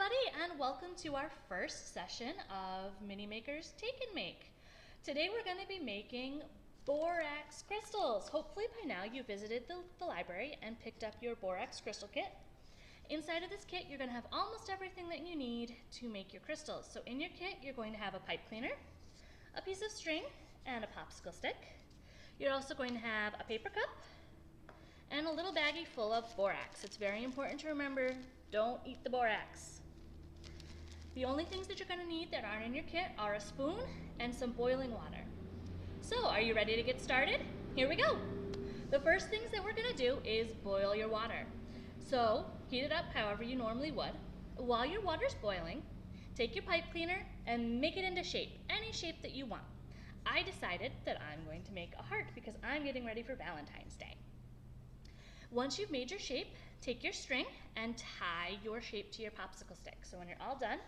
everybody, and welcome to our first session of MiniMakers Take and Make. Today we're going to be making borax crystals. Hopefully by now you visited the library and picked up your borax crystal kit. Inside of this kit you're going to have almost everything that you need to make your crystals. So in your kit you're going to have a pipe cleaner, a piece of string, and a popsicle stick. You're also going to have a paper cup and a little baggie full of borax. It's very important to remember, don't eat the borax. The only things that you're going to need that aren't in your kit are a spoon and some boiling water. So, are you ready to get started? Here we go. The first things that we're going to do is boil your water. So, heat it up however you normally would. While your water's boiling, take your pipe cleaner and make it into shape, any shape that you want. I decided that I'm going to make a heart because I'm getting ready for Valentine's Day. Once you've made your shape, take your string and tie your shape to your popsicle stick. So when you're all done,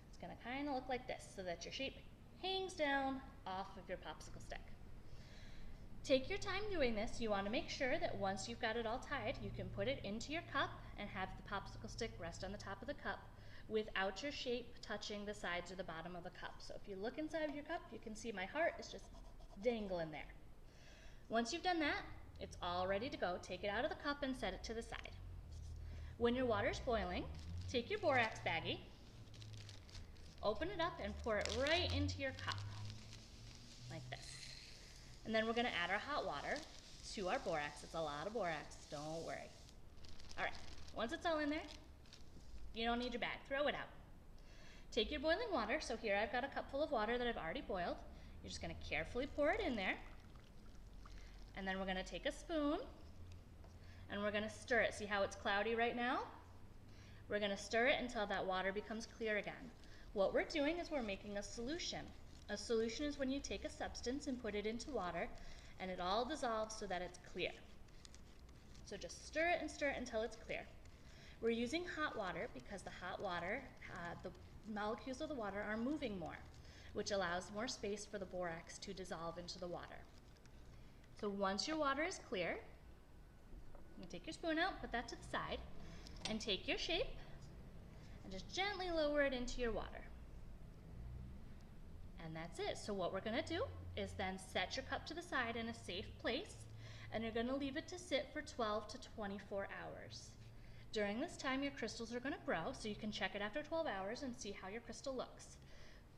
it's going to kind of look like this so that your shape hangs down off of your popsicle stick. Take your time doing this. You want to make sure that once you've got it all tied, you can put it into your cup and have the popsicle stick rest on the top of the cup without your shape touching the sides or the bottom of the cup. So if you look inside of your cup, you can see my heart is just dangling there. Once you've done that, it's all ready to go. Take it out of the cup and set it to the side. When your water's boiling, take your borax baggie, open it up and pour it right into your cup, like this. And then we're going to add our hot water to our borax. It's a lot of borax, don't worry. All right, once it's all in there, you don't need your bag, throw it out. Take your boiling water, so here I've got a cup full of water that I've already boiled. You're just going to carefully pour it in there. And then we're going to take a spoon and we're going to stir it. See how it's cloudy right now? We're going to stir it until that water becomes clear again. What we're doing is we're making a solution. A solution is when you take a substance and put it into water and it all dissolves so that it's clear. So just stir it until it's clear. We're using hot water because the hot water, the molecules of the water are moving more, which allows more space for the borax to dissolve into the water. So once your water is clear, you can take your spoon out, put that to the side, and take your shape and just gently lower it into your water. And that's it. So what we're going to do is then set your cup to the side in a safe place, and you're going to leave it to sit for 12 to 24 hours. During this time, your crystals are going to grow, so you can check it after 12 hours and see how your crystal looks.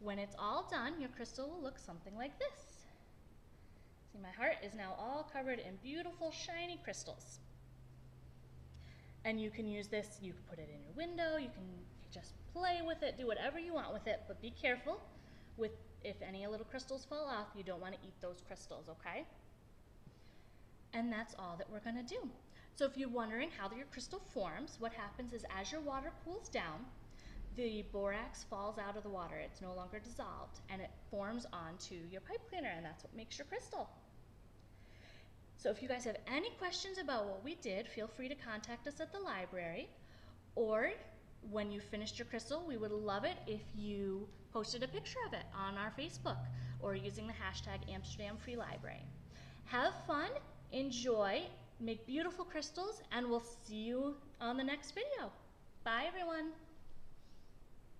When it's all done, your crystal will look something like this. See, my heart is now all covered in beautiful, shiny crystals. And you can use this, you can put it in your window, you can just play with it, do whatever you want with it, but be careful with if any little crystals fall off, you don't want to eat those crystals, okay? And that's all that we're going to do. So if you're wondering how your crystal forms, what happens is as your water cools down, the borax falls out of the water. It's no longer dissolved, and it forms onto your pipe cleaner, and that's what makes your crystal. So if you guys have any questions about what we did, feel free to contact us at the library, or when you finished your crystal, we would love it if you posted a picture of it on our Facebook or using the hashtag Amsterdam Free Library. Have fun, enjoy, make beautiful crystals, and we'll see you on the next video. Bye everyone.